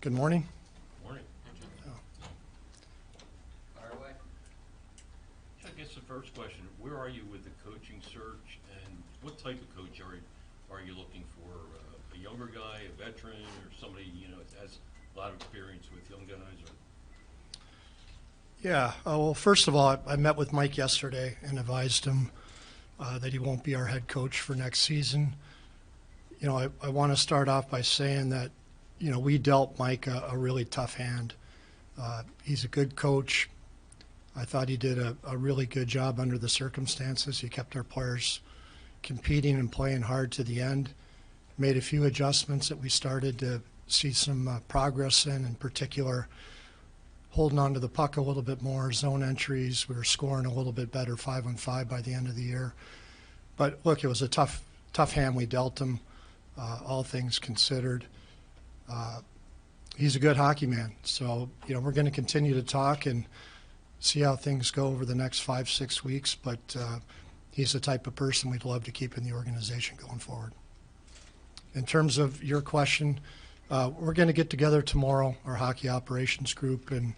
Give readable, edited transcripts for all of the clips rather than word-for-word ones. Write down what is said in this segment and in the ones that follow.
Good morning. Morning. Fire away. I guess the first question, where are you with the coaching search, and what type of coach are you looking for? A younger guy, a veteran, or somebody, that has a lot of experience with young guys? Or? Yeah, well, first of all, I met with Mike yesterday and advised him that he won't be our head coach for next season. I want to start off by saying that, we dealt Mike a really tough hand. He's a good coach. I thought he did a really good job under the circumstances. He kept our players competing and playing hard to the end. Made a few adjustments that we started to see some progress in particular, holding on to the puck a little bit more, zone entries. We were scoring a little bit better 5-on-5 by the end of the year. But look, it was a tough hand we dealt him, all things considered. He's a good hockey man. So, we're going to continue to talk and see how things go over the next 5-6 weeks. But he's the type of person we'd love to keep in the organization going forward. In terms of your question, we're going to get together tomorrow, our hockey operations group, and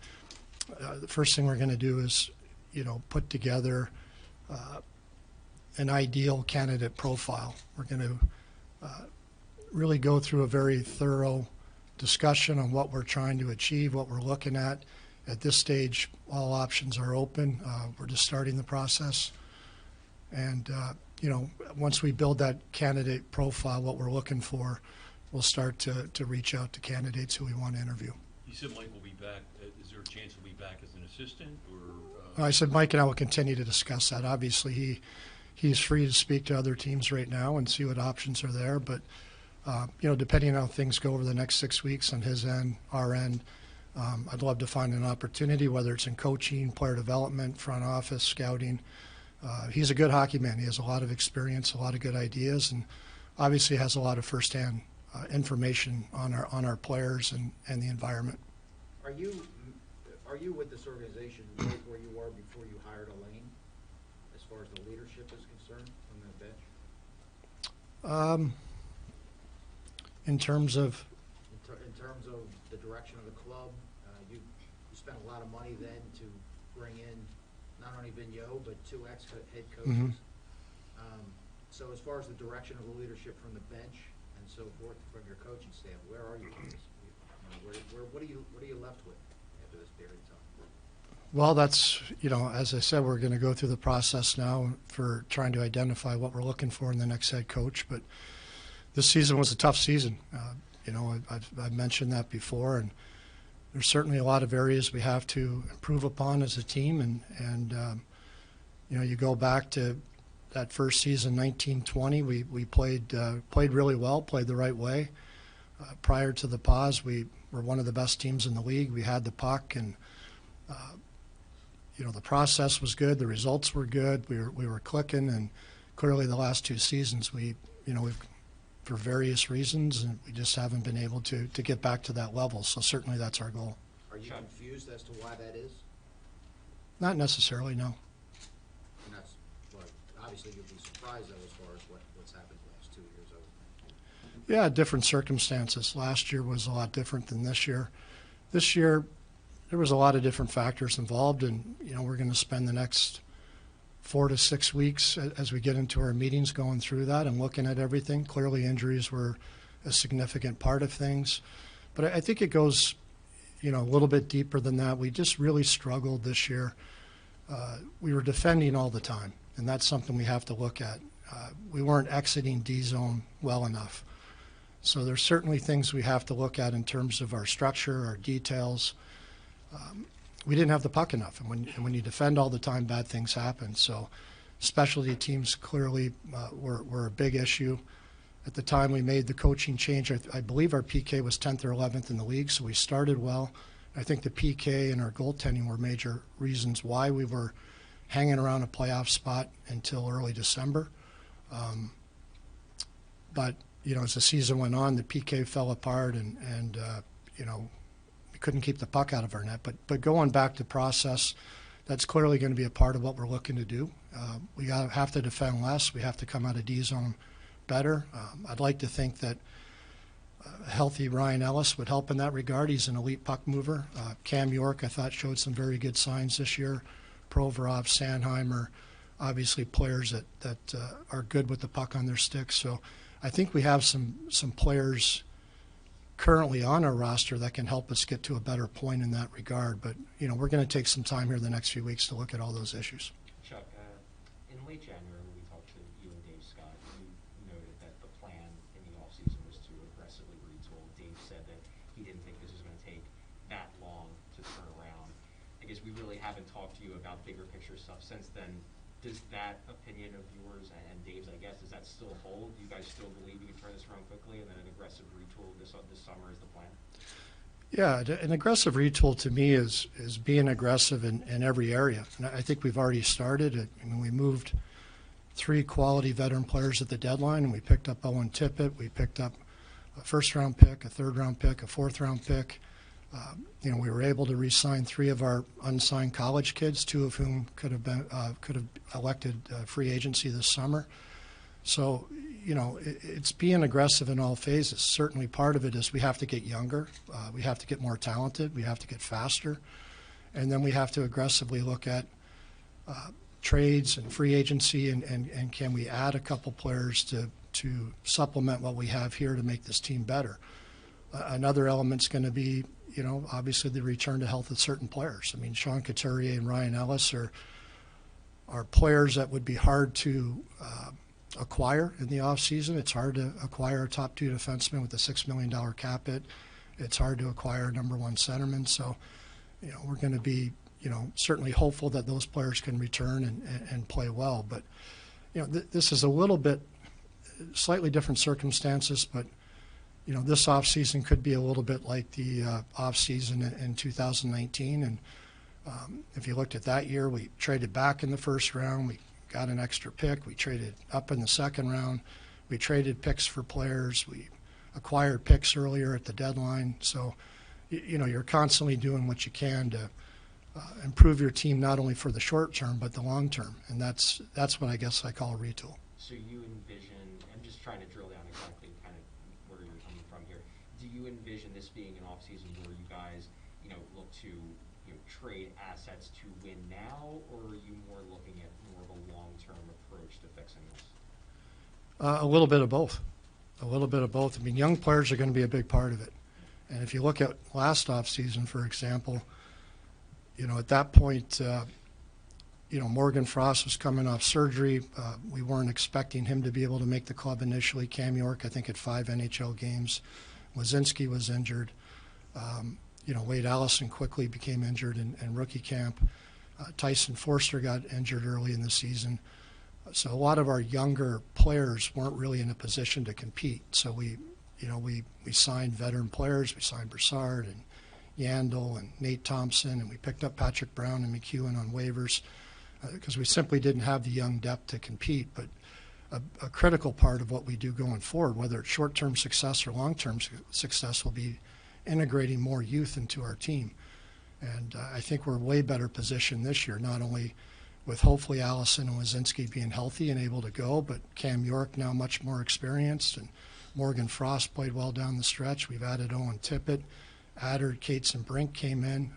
the first thing we're going to do is, put together an ideal candidate profile. We're going to really go through a very thorough discussion on what we're trying to achieve, what we're looking at. At this stage, all options are open. We're just starting the process. And, once we build that candidate profile, what we're looking for, we'll start to reach out to candidates who we want to interview. You said Mike will be back. Is there a chance he'll be back as an assistant? Or I said Mike and I will continue to discuss that. Obviously, he's free to speak to other teams right now and see what options are there. But, depending on how things go over the next 6 weeks on his end, our end, I'd love to find an opportunity, whether it's in coaching, player development, front office, scouting. He's a good hockey man. He has a lot of experience, a lot of good ideas, and obviously has a lot of firsthand information on our players and the environment. Are you with this organization right where you were before you hired Elaine, as far as the leadership is concerned from the bench? In terms of the direction of the club, you spent a lot of money then to bring in not only Vigneault but 2 ex-head coaches. Mm-hmm. So as far as the direction of the leadership from the bench and so forth from your coaching staff, where are you on this? What are you left with after this period of time? Well, that's, as I said, we're going to go through the process now for trying to identify what we're looking for in the next head coach. But this season was a tough season. I've mentioned that before, and there's certainly a lot of areas we have to improve upon as a team. And you go back to that first season, 19-20, we played really well, played the right way. Prior to the pause, we were one of the best teams in the league. We had the puck, and the process was good. The results were good. We were clicking, and clearly the last 2 seasons we've for various reasons, and we just haven't been able to get back to that level. So certainly that's our goal. Are you confused as to why that is? Not necessarily, no. And that's, well, obviously you'll be surprised though as far as what's happened the last 2 years over. Yeah, different circumstances. Last year was a lot different than this year. This year, there was a lot of different factors involved, and we're going to spend the next 4 to 6 weeks as we get into our meetings going through that and looking at everything. Clearly injuries were a significant part of things. But I think it goes, a little bit deeper than that. We just really struggled this year. We were defending all the time, and that's something we have to look at. We weren't exiting D-zone well enough. So there's certainly things we have to look at in terms of our structure, our details. We didn't have the puck enough, and when you defend all the time, bad things happen. So specialty teams clearly were a big issue. At the time we made the coaching change, I believe our PK was 10th or 11th in the league, so we started well. I think the PK and our goaltending were major reasons why we were hanging around a playoff spot until early December. But, as the season went on, the PK fell apart, and couldn't keep the puck out of our net. But going back to process, that's clearly going to be a part of what we're looking to do. We have to defend less. We have to come out of D-zone better. I'd like to think that A healthy Ryan Ellis would help in that regard. He's an elite puck mover. Cam York, I thought, showed some very good signs this year. Provorov, Sandheimer, obviously players that are good with the puck on their sticks. So I think we have some players currently on our roster that can help us get to a better point in that regard. But, you know, we're going to take some time here the next few weeks to look at all those issues. Chuck, in late January when we talked to you and Dave Scott, you noted that the plan in the offseason was to aggressively retool. Dave said that he didn't think this was going to take that long to turn around. I guess we really haven't talked to you about bigger picture stuff since then. Does that opinion of yours and Dave's, I guess, does that still hold? Do you guys still believe you can turn this around quickly and then an aggressive retool this summer is the plan? Yeah, an aggressive retool to me is being aggressive in every area. And I think we've already started. I mean, we moved 3 quality veteran players at the deadline, and we picked up Owen Tippett. We picked up a first-round pick, a third-round pick, a fourth-round pick. You know, we were able to re-sign 3 of our unsigned college kids, 2 of whom could have elected free agency this summer. So, you know, it's being aggressive in all phases. Certainly part of it is we have to get younger, we have to get more talented, we have to get faster, and then we have to aggressively look at trades and free agency and can we add a couple players to supplement what we have here to make this team better. Another element's going to be, you know, obviously the return to health of certain players. I mean, Sean Couturier and Ryan Ellis are players that would be hard to acquire in the offseason. It's hard to acquire a top 2 defenseman with a $6 million cap hit. It's hard to acquire a number 1 centerman. So, you know, we're going to be, you know, certainly hopeful that those players can return and play well. But, you know, this is a little bit slightly different circumstances, but you know, this offseason could be a little bit like the offseason in 2019. And if you looked at that year, we traded back in the first round. We got an extra pick. We traded up in the second round. We traded picks for players. We acquired picks earlier at the deadline. So, you know, you're constantly doing what you can to improve your team, not only for the short term, but the long term. And that's what I guess I call a retool. So you envision, I'm just trying to drill down exactly kind of where you're coming from here. Do you envision this being an offseason where you guys, you know, look to, you know, trade assets to win now, or are you more looking at more of a long-term approach to fixing this? A little bit of both. A little bit of both. I mean, young players are going to be a big part of it. And if you look at last offseason, for example, you know, at that point, you know, Morgan Frost was coming off surgery. We weren't expecting him to be able to make the club initially. Cam York, I think, had 5 NHL games. Wazinski was injured. You know, Wade Allison quickly became injured in rookie camp. Tyson Forster got injured early in the season. So a lot of our younger players weren't really in a position to compete. So we signed veteran players. We signed Broussard and Yandel and Nate Thompson, and we picked up Patrick Brown and McEwen on waivers because we simply didn't have the young depth to compete. But a critical part of what we do going forward, whether it's short-term success or long-term success, will be integrating more youth into our team. And I think we're way better positioned this year, not only with hopefully Allison and Wazinski being healthy and able to go, but Cam York now much more experienced, and Morgan Frost played well down the stretch. We've added Owen Tippett. Adder, Cates, and Brink came in.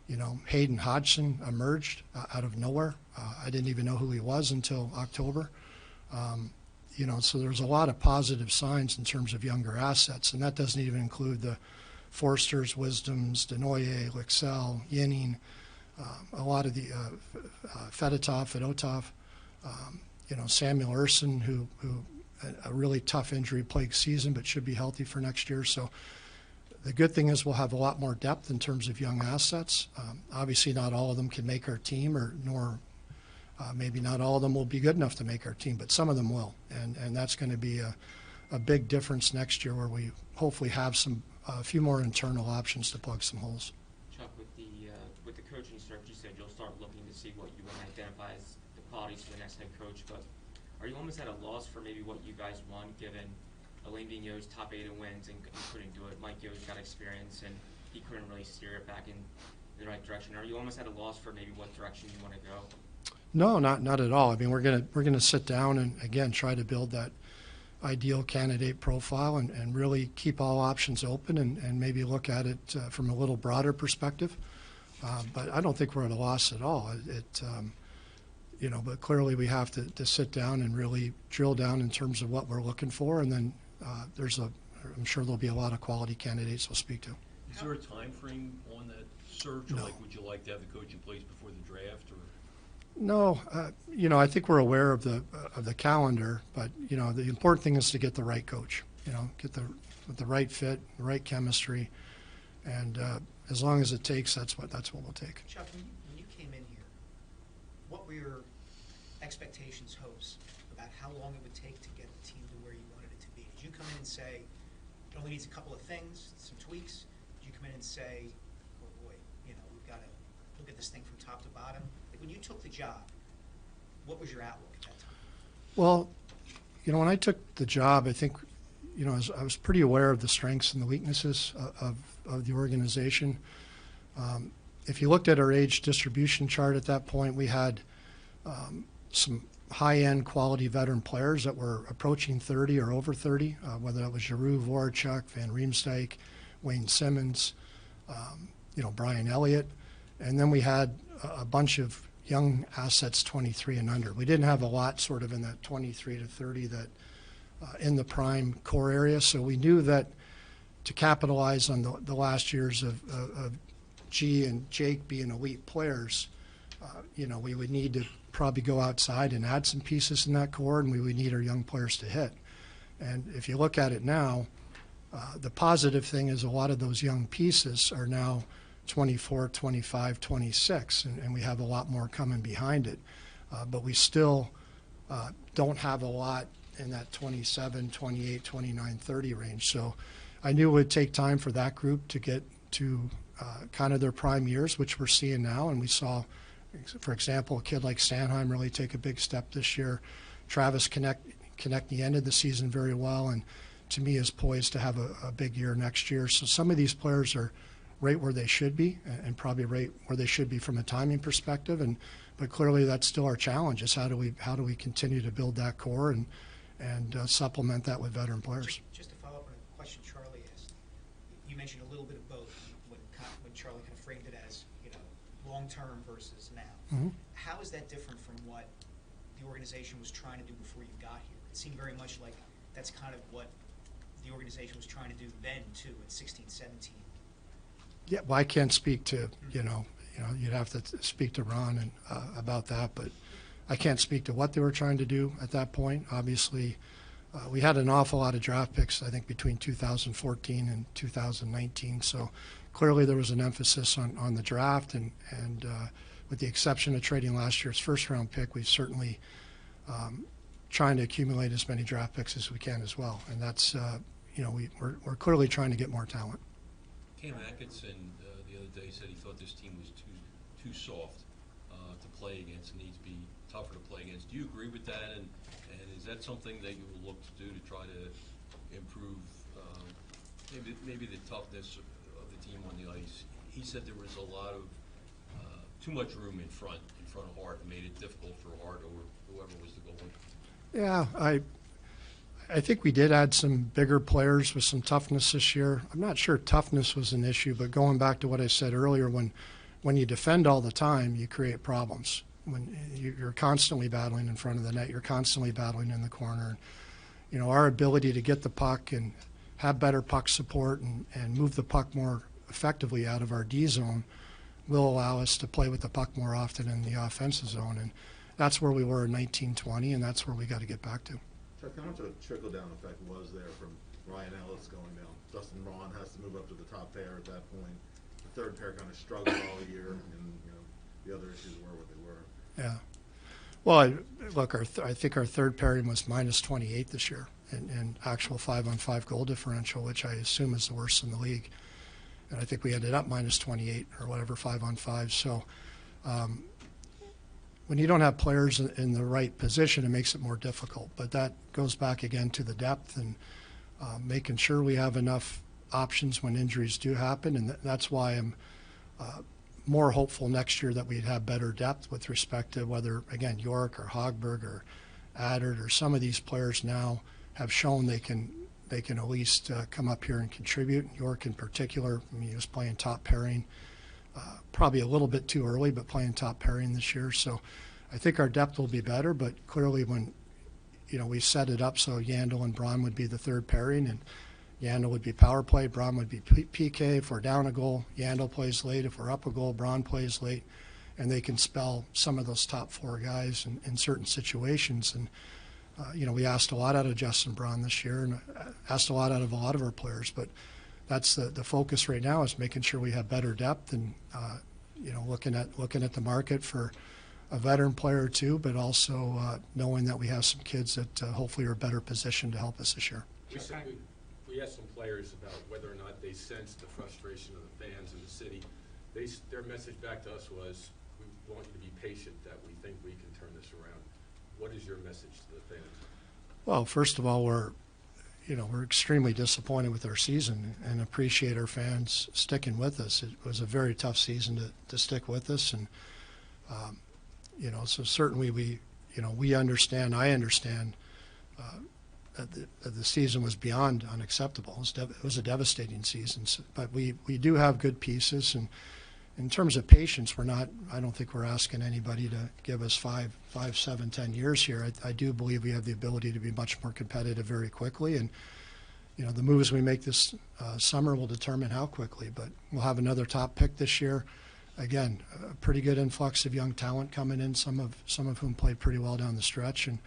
You know, Hayden Hodgson emerged out of nowhere. I didn't even know who he was until October. You know, so there's a lot of positive signs in terms of younger assets, and that doesn't even include the Forsters, Wisdoms, Denoye, Lixell, Yinning, a lot of the Fedotov, you know, Samuel Urson, who a really tough injury-plagued season, but should be healthy for next year. So the good thing is we'll have a lot more depth in terms of young assets. Obviously, not all of them can make our team, nor maybe not all of them will be good enough to make our team, but some of them will. And that's going to be a big difference next year, where we hopefully have a few more internal options to plug some holes. Chuck, with the coaching search, you said you'll start looking to see what you want to identify as the qualities for the next head coach, but are you almost at a loss for maybe what you guys want, given Alain Vigneault's top 8 in wins and couldn't do it? Mike Yo's got experience and he couldn't really steer it back in the right direction. Are you almost at a loss for maybe what direction you want to go? No, not at all. I mean, we're gonna sit down and again try to build that ideal candidate profile and really keep all options open and maybe look at it from a little broader perspective. But I don't think we're at a loss at all. But clearly we have to sit down and really drill down in terms of what we're looking for, and then I'm sure there'll be a lot of quality candidates we'll speak to. Is there a time frame on that search, or No. like, would you like to have the coach in place before the draft, or? No, I think we're aware of the calendar, but the important thing is to get the right coach. Get the right fit, the right chemistry, and as long as it takes, that's what we'll take. Chuck, when you came in here, what were your expectations, hopes about how long it would take to get the team to where you wanted it to be? Did you come in and say it only needs a couple of things, some tweaks? Did you come in and say, oh boy, we've got to look at this thing from top to bottom? Like, when you took the job, what was your outlook at that time? Well, when I took the job, I think, I was pretty aware of the strengths and the weaknesses of the organization. If you looked at our age distribution chart at that point, we had some high-end quality veteran players that were approaching 30 or over 30, whether that was Giroux, Voracek, Van Riemsdyk, Wayne Simmons, Brian Elliott. And then we had a bunch of young assets 23 and under. We didn't have a lot sort of in that 23 to 30 that in the prime core area. So we knew that to capitalize on the last years of G and Jake being elite players, we would need to probably go outside and add some pieces in that core, and we would need our young players to hit. And if you look at it now, the positive thing is a lot of those young pieces are now 24, 25, 26, and we have a lot more coming behind it. But we still don't have a lot in that 27, 28, 29, 30 range. So I knew it would take time for that group to get to kind of their prime years, which we're seeing now. And we saw, for example, a kid like Sanheim really take a big step this year. Travis Konechny ended the season very well, and to me is poised to have a big year next year. So some of these players are right where they should be, and probably right where they should be from a timing perspective. But clearly that's still our challenge, is how do we continue to build that core and supplement that with veteran players. Just to follow up on a question Charlie asked, you mentioned a little bit of both when Charlie kind of framed it as long-term versus now. Mm-hmm. How is that different from what the organization was trying to do before you got here? It seemed very much like that's kind of what the organization was trying to do then too, at 16, 17. Yeah, well, I can't speak to, you'd have to speak to Ron and about that, but I can't speak to what they were trying to do at that point. Obviously, we had an awful lot of draft picks, I think, between 2014 and 2019. So clearly there was an emphasis on the draft, and with the exception of trading last year's first-round pick, we've certainly trying to accumulate as many draft picks as we can as well. And that's, we're clearly trying to get more talent. Cam Atkinson the other day said he thought this team was too soft to play against and needs to be tougher to play against. Do you agree with that? And is that something that you will look to do to try to improve maybe the toughness of the team on the ice? He said there was a lot of too much room in front of Hart, and made it difficult for Hart or whoever was the goalie. Yeah, I think we did add some bigger players with some toughness this year. I'm not sure toughness was an issue, but going back to what I said earlier, when you defend all the time, you create problems. When you're constantly battling in front of the net, you're constantly battling in the corner. Our ability to get the puck and have better puck support and move the puck more effectively out of our D zone will allow us to play with the puck more often in the offensive zone. And that's where we were in 1920, and that's where we got to get back to. Chuck, how much of a trickle-down effect was there from Ryan Ellis going down? Dustin Braun has to move up to the top pair at that point. The third pair kind of struggled all year, and the other issues were what they were. Yeah. Well, look, I think our third pairing was minus 28 this year in actual 5-on-5 goal differential, which I assume is the worst in the league. And I think we ended up minus 28 or whatever, 5-on-5. So when you don't have players in the right position, it makes it more difficult. But that goes back again to the depth and making sure we have enough options when injuries do happen. And that's why I'm more hopeful next year that we'd have better depth with respect to whether, again, York or Hogberg or Addard or some of these players now have shown they can at least come up here and contribute. York in particular, I mean, he was playing top pairing, probably a little bit too early, but playing top pairing this year. So I think our depth will be better, but clearly when, we set it up so Yandel and Braun would be the third pairing, and Yandel would be power play, Braun would be PK. If we're down a goal, Yandel plays late. If we're up a goal, Braun plays late. And they can spell some of those top four guys in certain situations. And, we asked a lot out of Justin Braun this year and asked a lot out of a lot of our players. But that's the focus right now, is making sure we have better depth and, looking at the market for a veteran player or two, but also knowing that we have some kids that hopefully are better positioned to help us this year. We asked some players about whether or not they sensed the frustration of the fans in the city. Their message back to us was, we want you to be patient, that we think we can turn this around. What is your message to the fans? Well, first of all, we're extremely disappointed with our season and appreciate our fans sticking with us. It was a very tough season to stick with us, and so certainly we understand. I understand that the season was beyond unacceptable. It was a devastating season, but we do have good pieces, and in terms of patience, I don't think we're asking anybody to give us 5, 7, 10 years here. I do believe we have the ability to be much more competitive very quickly, and the moves we make this summer will determine how quickly. But we'll have another top pick this year. Again, a pretty good influx of young talent coming in, some of whom played pretty well down the stretch, and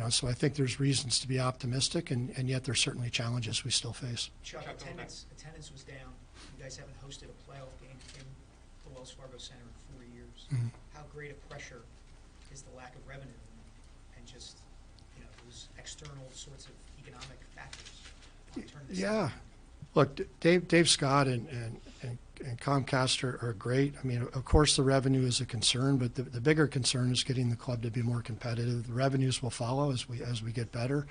so I think there's reasons to be optimistic, and yet there's certainly challenges we still face. Chuck, attendance was down. You guys haven't hosted a playoff game in the Wells Fargo Center in 4 years. Mm-hmm. How great a pressure is the lack of revenue and just those external sorts of economic factors on turning this Yeah. around? Look, Dave Scott and Comcast are great. I mean, of course, the revenue is a concern, but the bigger concern is getting the club to be more competitive. The revenues will follow as we get better.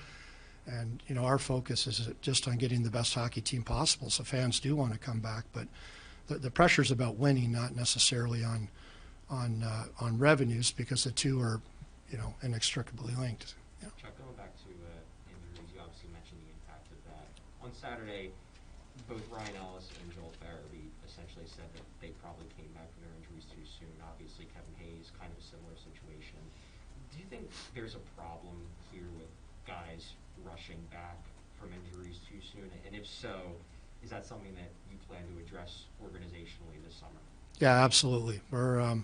And, our focus is just on getting the best hockey team possible, so fans do want to come back. But the pressure's about winning, not necessarily on revenues, because the two are, inextricably linked. Yeah. Chuck, going back to injuries, you obviously mentioned the impact of that. On Saturday, both Ryan Ellis and Joel Farabee essentially said that they probably came back from their injuries too soon. Obviously, Kevin Hayes, kind of a similar situation. Do you think there's a problem here with guys rushing back from injuries too soon? And if so, is that something that you plan to address organizationally this summer? Yeah, absolutely. I'm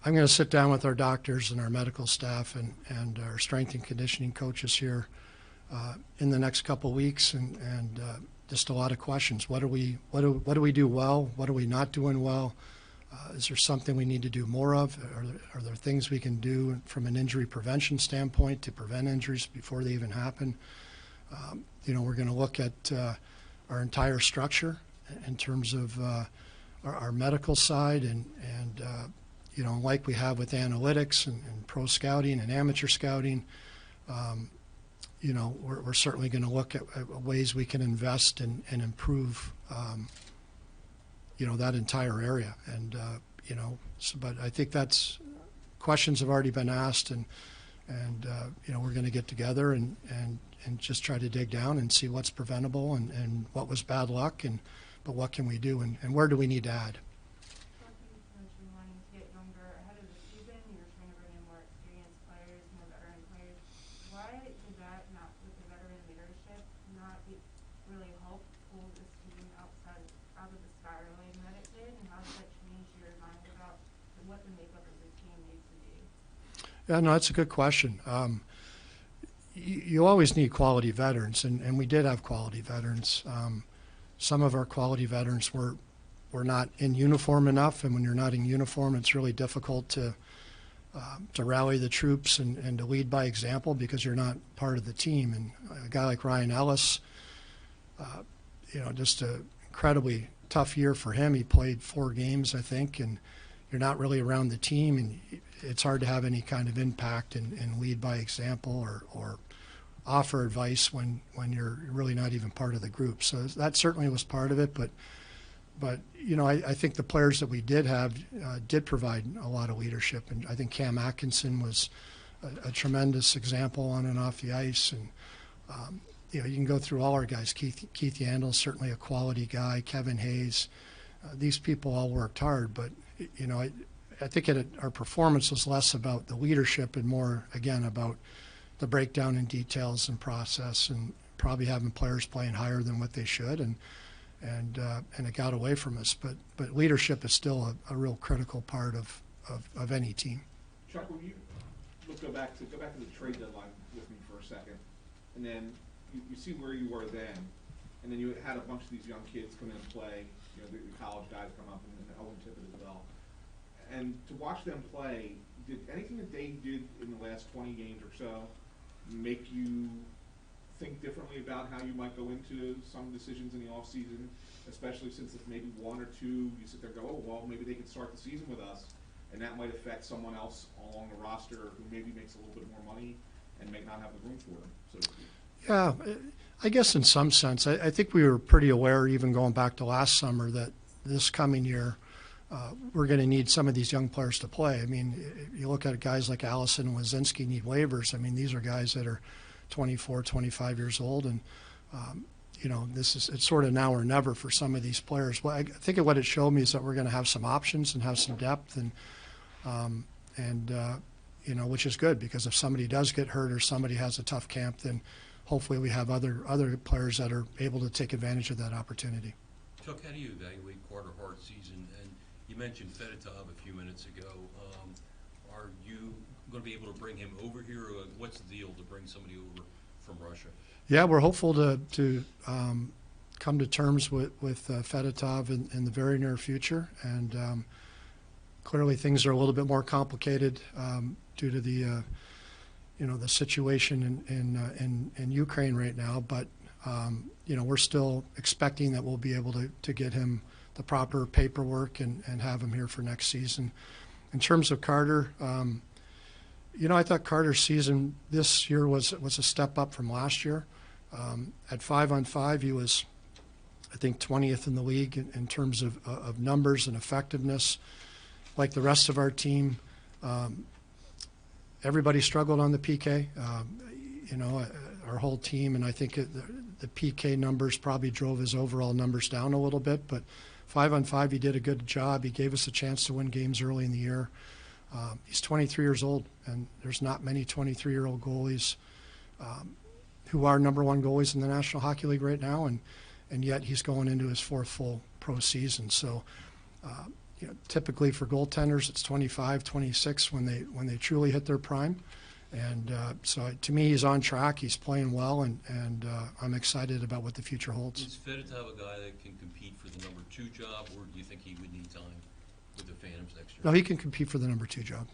going to sit down with our doctors and our medical staff and our strength and conditioning coaches here in the next couple of weeks, and just a lot of questions. What do we do well? What are we not doing well? Is there something we need to do more of? Are there things we can do from an injury prevention standpoint to prevent injuries before they even happen? We're going to look at our entire structure in terms of our medical side, and like we have with analytics and pro scouting and amateur scouting, we're certainly going to look at ways we can invest and improve, that entire area. And, but I think that's questions have already been asked, and we're going to get together and just try to dig down and see what's preventable and what was bad luck, but what can we do and where do we need to add. Mentioned wanting to get younger ahead of the season. You were trying to bring in more experienced players, more veteran players. Why did that not, with the veteran leadership, not really help pull this team out of the spiraling that it did? And how does that change your mind about what the makeup of the team needs to be? Yeah, no, that's a good question. You always need quality veterans, and we did have quality veterans. Some of our quality veterans were not in uniform enough, and when you're not in uniform, it's really difficult to rally the troops and to lead by example because you're not part of the team. And a guy like Ryan Ellis, just an incredibly tough year for him. He played 4 games, I think, and you're not really around the team, and it's hard to have any kind of impact and lead by example or offer advice when you're really not even part of the group. So that certainly was part of it, but I think the players that we did have did provide a lot of leadership, and I think Cam Atkinson was a tremendous example on and off the ice. And you know, you can go through all our guys. Keith Yandel, certainly a quality guy. Kevin Hayes. These people all worked hard, but you know, I think our performance was less about the leadership and more, again, about the breakdown in details and process, and probably having players playing higher than what they should, and it got away from us. But leadership is still a real critical part of any team. Chuck, when you go back to the trade deadline with me for a second, and then you see where you were then, and then you had a bunch of these young kids come in and play. You know, the college guys come up, and Owen Tippett as well. And to watch them play, did anything that they did in the last 20 games or so make you think differently about how you might go into some decisions in the off season, especially since if maybe one or two you sit there and go, oh, well, maybe they could start the season with us, and that might affect someone else along the roster who maybe makes a little bit more money and may not have the room for them, so to speak? Yeah, I guess in some sense. I think we were pretty aware, even going back to last summer, that this coming year we're going to need some of these young players to play. I mean, you look at guys like Allison and Wazinski need waivers. I mean, these are guys that are 24, 25 years old, and you know, it's sort of now or never for some of these players. Well, I think what it showed me is that we're going to have some options and have some depth, and you know, which is good, because if somebody does get hurt or somebody has a tough camp, then hopefully we have other players that are able to take advantage of that opportunity. Chuck, how do you evaluate Carter Hart's season? And you mentioned Fedotov a few minutes ago. Are you going to be able to bring him over here, or what's the deal to bring somebody over from Russia? Yeah, we're hopeful to come to terms with Fedotov in the very near future, and clearly things are a little bit more complicated due to the you know, the situation in Ukraine right now. But you know, we're still expecting that we'll be able to get him the proper paperwork and have him here for next season. In terms of Carter, you know, I thought Carter's season this year was a step up from last year. At 5-on-5, he was, I think, 20th in the league in terms of numbers and effectiveness. Like the rest of our team, everybody struggled on the PK. You know, our whole team, and I think the PK numbers probably drove his overall numbers down a little bit. But 5-on-5, he did a good job. He gave us a chance to win games early in the year. He's 23 years old, and there's not many 23-year-old goalies who are #1 goalies in the National Hockey League right now, and yet he's going into his 4th full pro season. So, you know, typically for goaltenders, it's 25, 26 when they truly hit their prime. And so to me, he's on track. He's playing well, and I'm excited about what the future holds. Is Fedotov a guy that can compete for the #2 job, or do you think he would need time with the Phantoms next year? No, he can compete for the #2 job.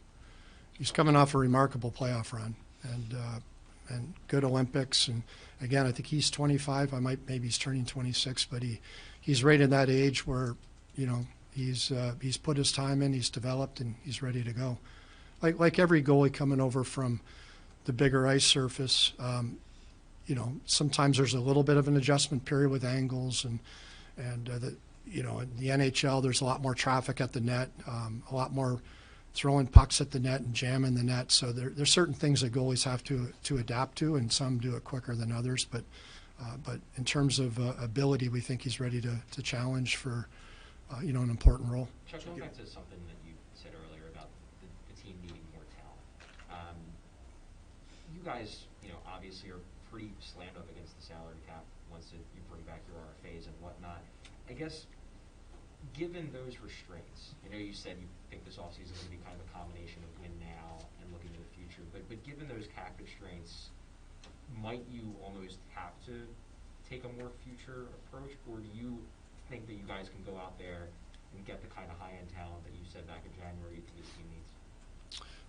He's coming off a remarkable playoff run and good Olympics. And again, I think he's 25. Maybe he's turning 26, but he's right in that age where, you know, he's put his time in, he's developed, and he's ready to go. Like every goalie coming over from the bigger ice surface, you know, sometimes there's a little bit of an adjustment period with angles, and you know, in the NHL there's a lot more traffic at the net, a lot more throwing pucks at the net and jamming the net. So there's certain things that goalies have to adapt to, and some do it quicker than others. But in terms of ability, we think he's ready to challenge for you know, an important role. Chuck, going back to something that you said earlier about the team needing more talent. You guys, you know, obviously are pretty slammed up against the salary cap once you bring back your RFAs and whatnot. I guess, given those restraints, I know you said you think this offseason is going to be kind of a combination of win now and looking to the future, but given those cap restraints, might you almost have to take a more future approach, or do you think that you guys can go out there and get the kind of high-end talent that you said back in January that this team needs?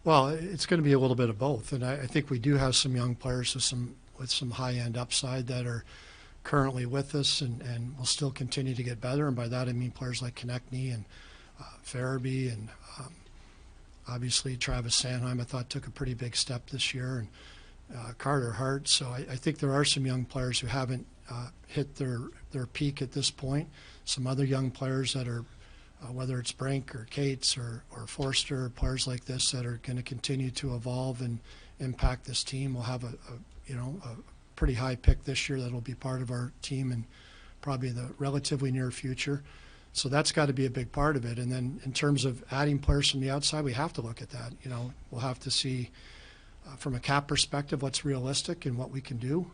Well, it's going to be a little bit of both, and I think we do have some young players with some high-end upside that are currently with us and will still continue to get better. And by that I mean players like Konechny and Farabee, and obviously Travis Sanheim, I thought, took a pretty big step this year, and Carter Hart. So I think there are some young players who haven't hit their peak at this point. Some other young players that are, whether it's Brink or Cates or Forster, or players like this that are going to continue to evolve and impact this team. We'll have a pretty high pick this year that'll be part of our team in probably the relatively near future. So that's got to be a big part of it. And then in terms of adding players from the outside, we have to look at that. We'll have to see from a cap perspective what's realistic and what we can do.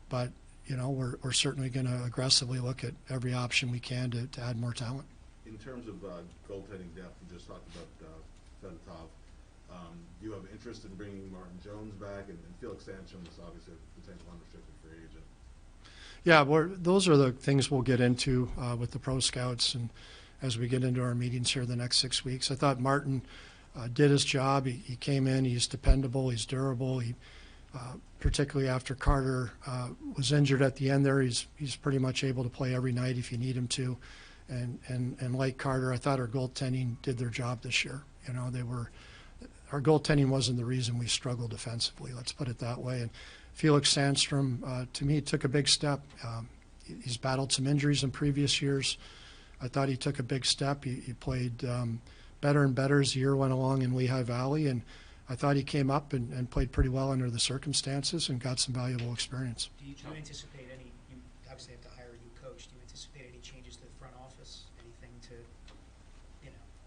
But we're certainly going to aggressively look at every option we can to add more talent. In terms of goaltending depth, you just talked about Fedotov. Do you have interest in bringing Martin Jones back? And Felix Sandstrom is obviously a potential unrestricted free agent. Yeah, those are the things we'll get into with the pro scouts and as we get into our meetings here the next 6 weeks. I thought Martin did his job. He came in. He's dependable. He's durable. He, particularly after Carter was injured at the end there, he's pretty much able to play every night if you need him to. And like Carter, I thought our goaltending did their job this year. Our goaltending wasn't the reason we struggled defensively. Let's put it that way. And Felix Sandstrom, to me, took a big step. He's battled some injuries in previous years. I thought he took a big step. He played better and better as the year went along in Lehigh Valley, and I thought he came up and played pretty well under the circumstances and got some valuable experience. Do you anticipate any, you obviously have to hire a new coach, do you anticipate any changes to the front office, anything to,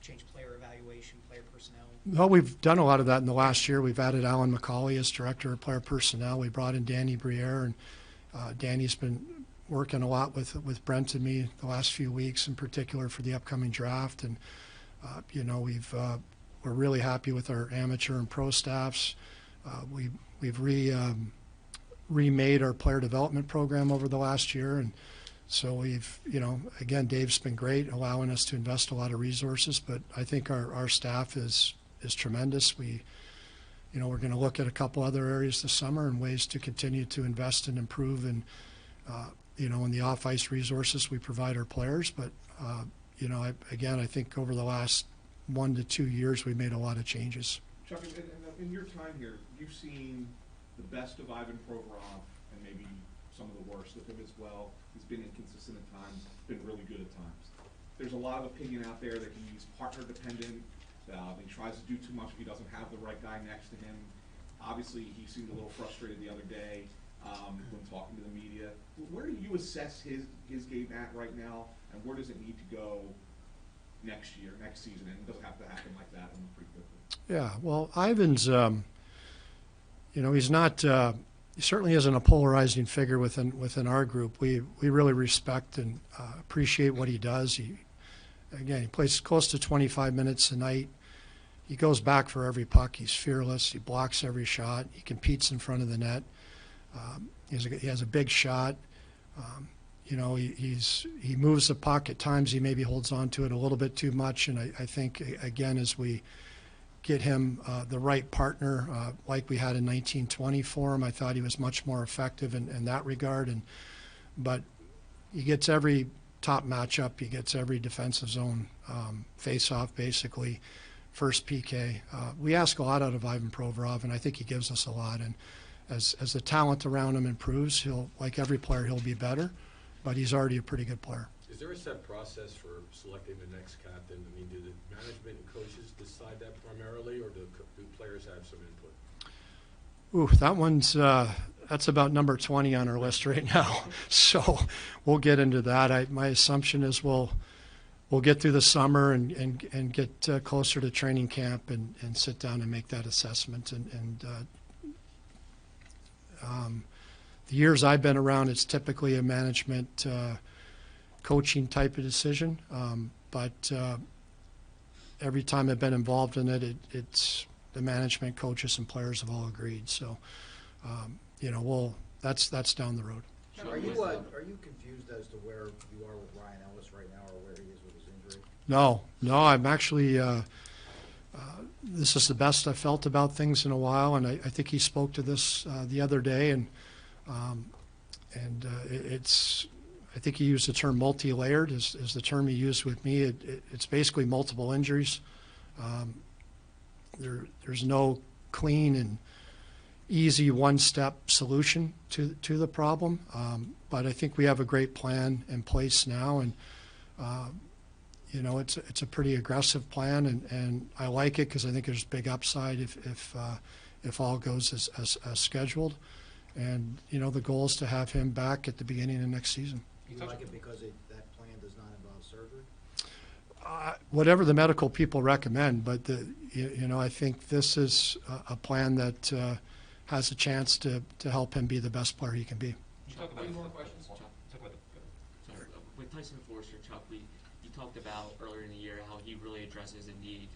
change player evaluation, player personnel? Well, we've done a lot of that in the last year. We've added Alan McCauley as director of player personnel. We brought in Danny Briere, and Danny's been working a lot with Brent and me the last few weeks, in particular for the upcoming draft. And we're really happy with our amateur and pro staffs. We've remade our player development program over the last year, and so we've, again, Dave's been great, allowing us to invest a lot of resources. But I think our staff is tremendous. We're going to look at a couple other areas this summer and ways to continue to invest and improve, and in the off-ice resources we provide our players. But I think over the last 1 to 2 years we've made a lot of changes. Chuck, in your time here, you've seen the best of Ivan Provorov and maybe some of the worst of him as well. He's been inconsistent at times, been really good at times. There's a lot of opinion out there that he's partner dependent, he tries to do too much if he doesn't have the right guy next to him. Obviously, he seemed a little frustrated the other day when talking to the media. Where do you assess his game at right now, and where does it need to go next year, next season? And it doesn't have to happen like that pretty quickly. Yeah, well, Ivan's, he's not, he certainly isn't a polarizing figure within our group. We really respect and appreciate what he does. He plays close to 25 minutes a night. He goes back for every puck. He's fearless. He blocks every shot. He competes in front of the net. He has a big shot. He moves the puck. At times he maybe holds on to it a little bit too much. And I think, again, as we get him the right partner, like we had in 1920 for him, I thought he was much more effective in that regard. But he gets every top matchup. He gets every defensive zone face-off, basically, first PK. We ask a lot out of Ivan Provorov, and I think he gives us a lot. And as the talent around him improves, like every player, he'll be better. But he's already a pretty good player. Is there a set process for selecting the next captain? I mean, do the management and coaches decide that primarily, or do players have some input? Ooh, that one's that's about number 20 on our list right now. So we'll get into that. My assumption is we'll get through the summer and get closer to training camp and sit down and make that assessment. The years I've been around, it's typically a management coaching type of decision. But every time I've been involved in it, it's the management, coaches, and players have all agreed. So, that's down the road. Are you confused as to where you are with Ryan Ellis right now, or where he is with his injury? No, I'm actually. This is the best I've felt about things in a while, and I think he spoke to this the other day, and it's. I think he used the term multi-layered is the term he used with me. It's basically multiple injuries. There's no clean and easy one-step solution to the problem, but I think we have a great plan in place now, and it's a pretty aggressive plan, and I like it because I think there's big upside if if all goes as scheduled. And, the goal is to have him back at the beginning of next season. Do you like it because that plan does not involve surgery? Whatever the medical people recommend, but I think this is a plan that has a chance to help him be the best player he can be. Chuck, Any more questions? Chuck, with Tyson Forster, Chuck, you talked about earlier in the year how he really addresses the need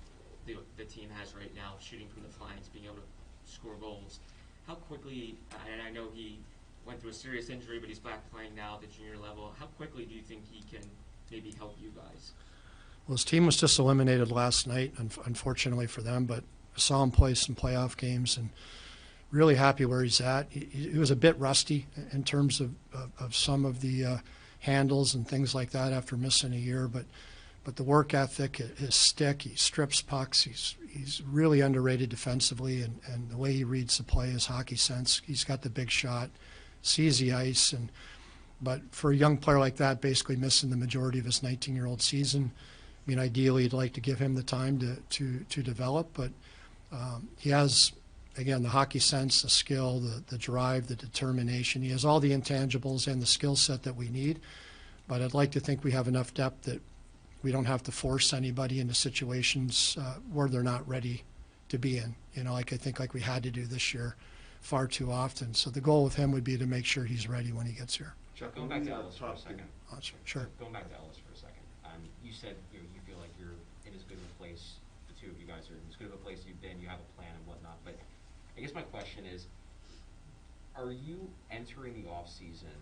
the team has right now, shooting from the flanks, being able to score goals. How quickly, and I know he went through a serious injury, but he's back playing now at the junior level. How quickly do you think he can maybe help you guys? Well, his team was just eliminated last night, unfortunately for them, but I saw him play some playoff games and really happy where he's at. He was a bit rusty in terms of some of the handles and things like that after missing a year, but the work ethic, his stick, he strips pucks, he's really underrated defensively, and the way he reads the play, his hockey sense, he's got the big shot, sees the ice, but for a young player like that, basically missing the majority of his 19-year-old season, I mean, ideally, you'd like to give him the time to develop, but he has, again, the hockey sense, the skill, the drive, the determination. He has all the intangibles and the skill set that we need, but I'd like to think we have enough depth that we don't have to force anybody into situations where they're not ready to be in, like I think like we had to do this year far too often. So the goal with him would be to make sure he's ready when he gets here. Chuck, Going back to Ellis for a second. Sure. Going back to Ellis for a second. You said you feel like you're in as good of a place, the two of you guys are in as good of a place you've been, you have a plan and whatnot, but I guess my question is, are you entering the off season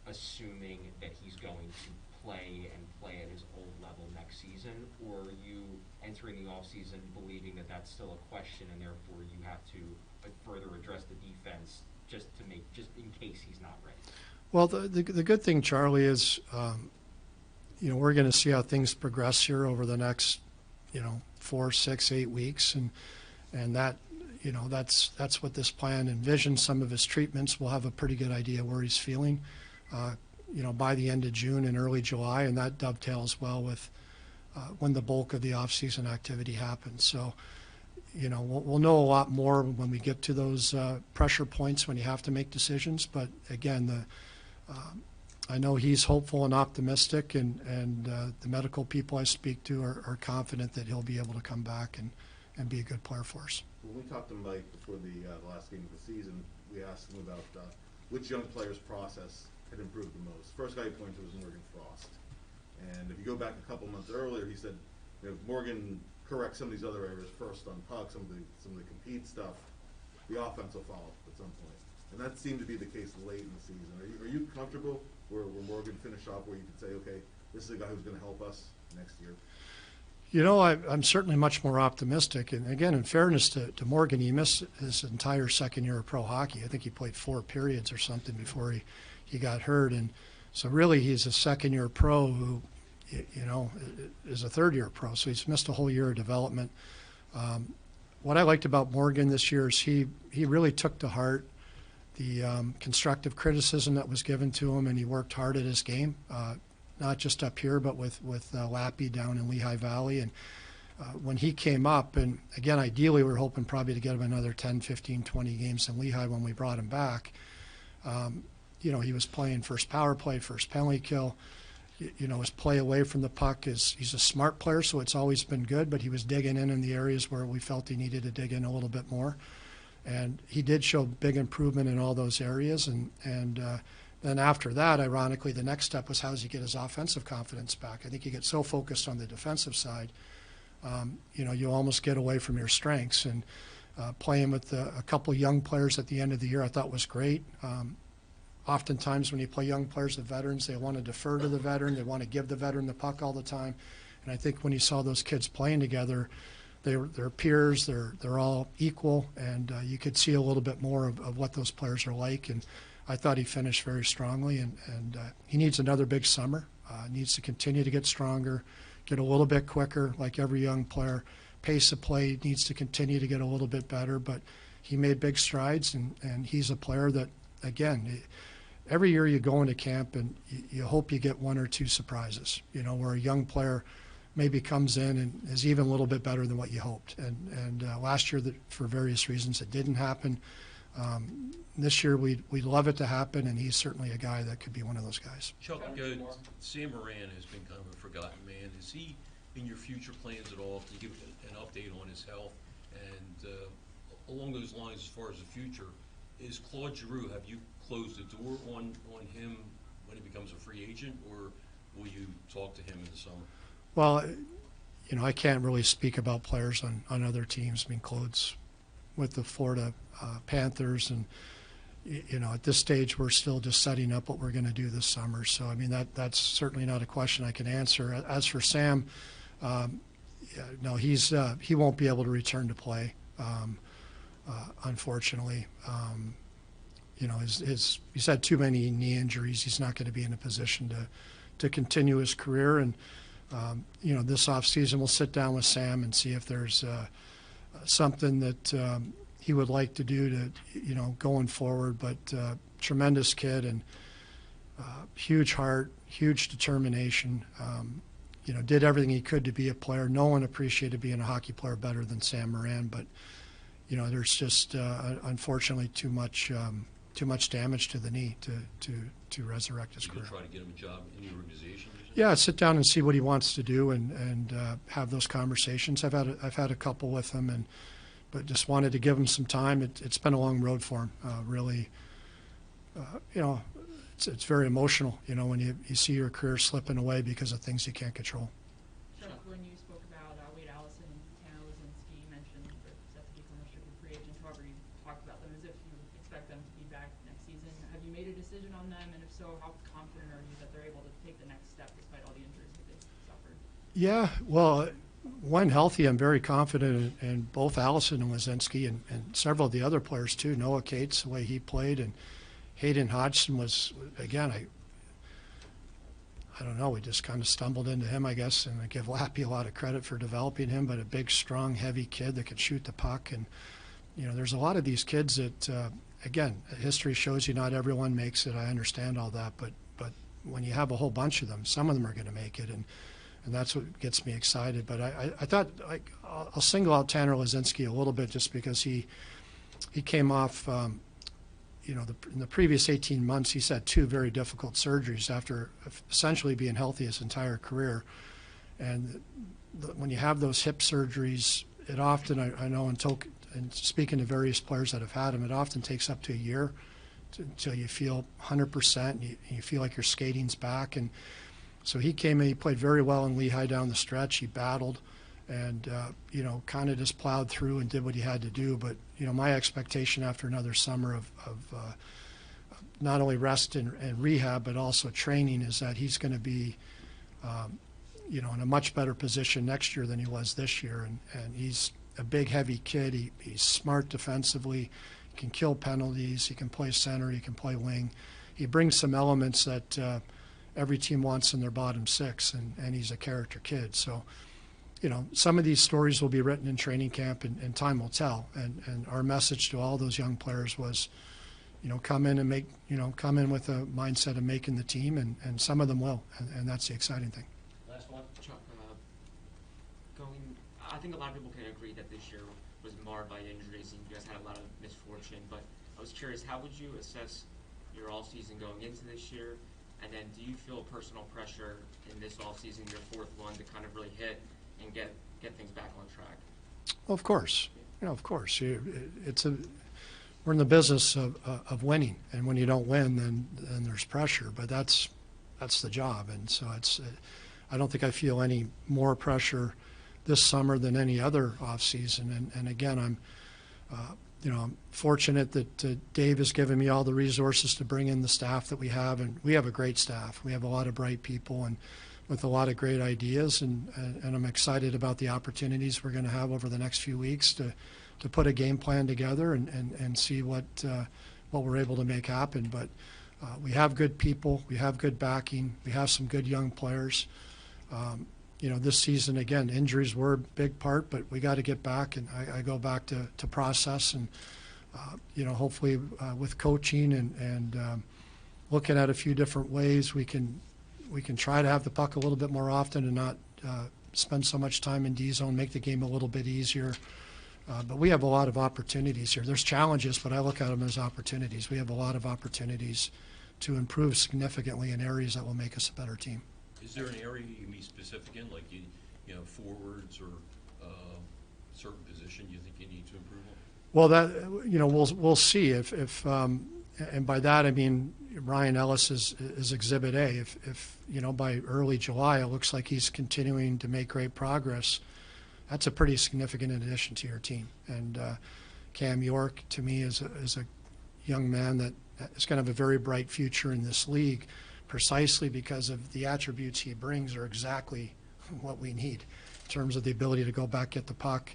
assuming that he's going to play at his old level next season, or are you entering the off season believing that that's still a question and therefore you have to further address the defense just in case he's not ready? Well, the good thing, Charlie, is we're going to see how things progress here over the next 4, 6, 8 weeks, and that that's what this plan envisions. Some of his treatments, we'll have a pretty good idea where he's feeling by the end of June and early July, and that dovetails well with when the bulk of the off-season activity happens. So, we'll know a lot more when we get to those pressure points when you have to make decisions. But again, I know he's hopeful and optimistic, and the medical people I speak to are confident that he'll be able to come back and be a good player for us. When we talked to Mike before the last game of the season, we asked him about which young player's process had improved the most. First guy he pointed to was Morgan Frost. And if you go back a couple months earlier, he said, Morgan corrects some of these other areas first on puck, some of the compete stuff, the offense will follow at some point. And that seemed to be the case late in the season. Are you comfortable where Morgan finished off where you could say, okay, this is a guy who's going to help us next year? I'm certainly much more optimistic. And again, in fairness to Morgan, he missed his entire second year of pro hockey. I think he played 4 periods or something before he got hurt. And so really he's a second-year pro who, is a third-year pro. So he's missed a whole year of development. What I liked about Morgan this year is he really took to heart the constructive criticism that was given to him, and he worked hard at his game. Not just up here, but with Lappy down in Lehigh Valley. And when he came up, and again, ideally we were hoping probably to get him another 10, 15, 20 games in Lehigh when we brought him back. He was playing first power play, first penalty kill. His play away from the puck he's a smart player, so it's always been good, but he was digging in the areas where we felt he needed to dig in a little bit more. And he did show big improvement in all those areas. And then after that, ironically, the next step was how does he get his offensive confidence back? I think you get so focused on the defensive side, you almost get away from your strengths. And playing with a couple young players at the end of the year I thought was great. Oftentimes when you play young players with veterans, they want to defer to the veteran. They want to give the veteran the puck all the time. And I think when you saw those kids playing together, they're peers, they're all equal, and you could see a little bit more of what those players are like. And I thought he finished very strongly, and he needs another big summer. Needs to continue to get stronger, get a little bit quicker, like every young player. Pace of play needs to continue to get a little bit better, but he made big strides, and he's a player that, again, every year you go into camp and you hope you get 1 or 2 surprises, where a young player maybe comes in and is even a little bit better than what you hoped. And last year, for various reasons, it didn't happen. This year, we'd love it to happen, and he's certainly a guy that could be one of those guys. Chuck, Sam Moran has been kind of a forgotten man. Is he in your future plans at all? Can you give an update on his health? And along those lines, as far as the future, is Claude Giroux, have you closed the door on him when he becomes a free agent, or will you talk to him in the summer? Well, you know, I can't really speak about players on other teams. I mean, Claude's with the Florida Panthers, and you know, at this stage, we're still just setting up what we're going to do this summer. So, I mean, that's certainly not a question I can answer. As for Sam, no, he won't be able to return to play, unfortunately. You know, he's had too many knee injuries. He's not going to be in a position to continue his career. And you know, this offseason, we'll sit down with Sam and see if there's something that he would like to do to, you know, going forward. But tremendous kid and huge heart, huge determination. You know, did everything he could to be a player. No one appreciated being a hockey player better than Sam Moran. But you know, there's just unfortunately too much damage to the knee to resurrect his career. You try to get him a job in the organization? Yeah, sit down and see what he wants to do and have those conversations. I've had a couple with him, but just wanted to give him some time. It's been a long road for him. Really, you know, it's very emotional. You know, when you see your career slipping away because of things you can't control. Chuck, when you spoke about Wade Allison and Tanner Lazinski, you mentioned they're set to become restricted free agents. However, you talked about them as if you expect them to be back next season. Have you made a decision on them? And if so, how confident are you that they're able to take the next step despite all the injuries that they've suffered? Yeah, well, when healthy, I'm very confident in both Allison and Lazinski and several of the other players too. Noah Cates, the way he played, and Hayden Hodgson was, again, I don't know, we just kind of stumbled into him, I guess, and I give Lappy a lot of credit for developing him, but a big, strong, heavy kid that could shoot the puck. And, you know, there's a lot of these kids that, again, history shows you not everyone makes it. I understand all that, but when you have a whole bunch of them, some of them are going to make it, and that's what gets me excited. But I thought I'll single out Tanner Lazinski a little bit just because he came off, you know, in the previous 18 months, he's had 2 very difficult surgeries after essentially being healthy his entire career. And when you have those hip surgeries, it often, I know, and speaking to various players that have had them, it often takes up to a year until you feel 100%, and you feel like your skating's back. And so he came in, he played very well in Lehigh down the stretch. He battled and, you know, kind of just plowed through and did what he had to do. But, you know, my expectation after another summer of not only rest and rehab, but also training is that he's going to be, you know, in a much better position next year than he was this year. And he's a big, heavy kid. He's smart defensively. He can kill penalties. He can play center. He can play wing. He brings some elements that every team wants in their bottom 6, and he's a character kid. So, you know, some of these stories will be written in training camp, and time will tell. And our message to all those young players was, you know, come in with a mindset of making the team, and some of them will, and that's the exciting thing. Last one, Chuck. I think a lot of people can agree that this year was marred by injuries, and you guys had a lot of misfortune. But I was curious, how would you assess your all season going into this year? And then do you feel personal pressure in this offseason, your 4th one, to kind of really hit and get things back on track? Well, of course. You know, of course. We're in the business of winning, and when you don't win, then there's pressure. But that's the job, and so I don't think I feel any more pressure this summer than any other offseason. And again, I'm you know, I'm fortunate that Dave has given me all the resources to bring in the staff that we have, and we have a great staff. We have a lot of bright people and with a lot of great ideas, and I'm excited about the opportunities we're going to have over the next few weeks to put a game plan together and see what we're able to make happen. But we have good people, we have good backing, we have some good young players. You know, this season, again, injuries were a big part, but we got to get back, and I go back to process, and you know, hopefully with coaching and looking at a few different ways, we can try to have the puck a little bit more often and not spend so much time in D zone, make the game a little bit easier. But we have a lot of opportunities here. There's challenges, but I look at them as opportunities. We have a lot of opportunities to improve significantly in areas that will make us a better team. Is there an area you can be specific in, like you know, forwards or certain position you think you need to improve on? Well, that, you know, we'll see if and by that I mean Ryan Ellis is Exhibit A. If you know, by early July it looks like he's continuing to make great progress, that's a pretty significant addition to your team. And Cam York, to me, is a young man that is going to have a very bright future in this league, precisely because of the attributes he brings are exactly what we need in terms of the ability to go back, get the puck,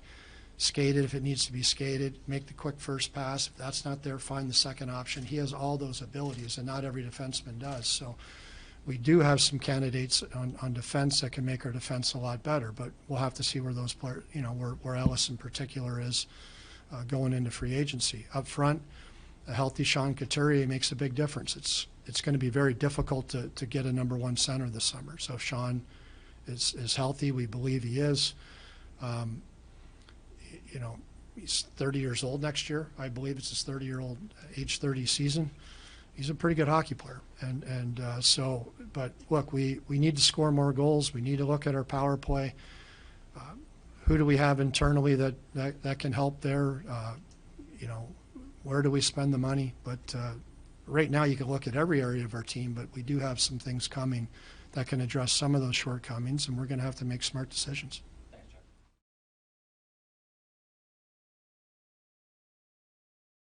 skate it if it needs to be skated, make the quick first pass. If that's not there, find the second option. He has all those abilities, and not every defenseman does. So we do have some candidates on defense that can make our defense a lot better, but we'll have to see where those players, you know, where Ellis in particular is going into free agency. Up front, a healthy Sean Couturier makes a big difference. It's going to be very difficult to get a number one center this summer. So if Sean is healthy, we believe he is. You know, he's 30 years old next year. I believe it's his age 30 season. He's a pretty good hockey player. So, but look, we need to score more goals. We need to look at our power play. Who do we have internally that can help there? You know, where do we spend the money? But right now you can look at every area of our team, but we do have some things coming that can address some of those shortcomings, and we're going to have to make smart decisions.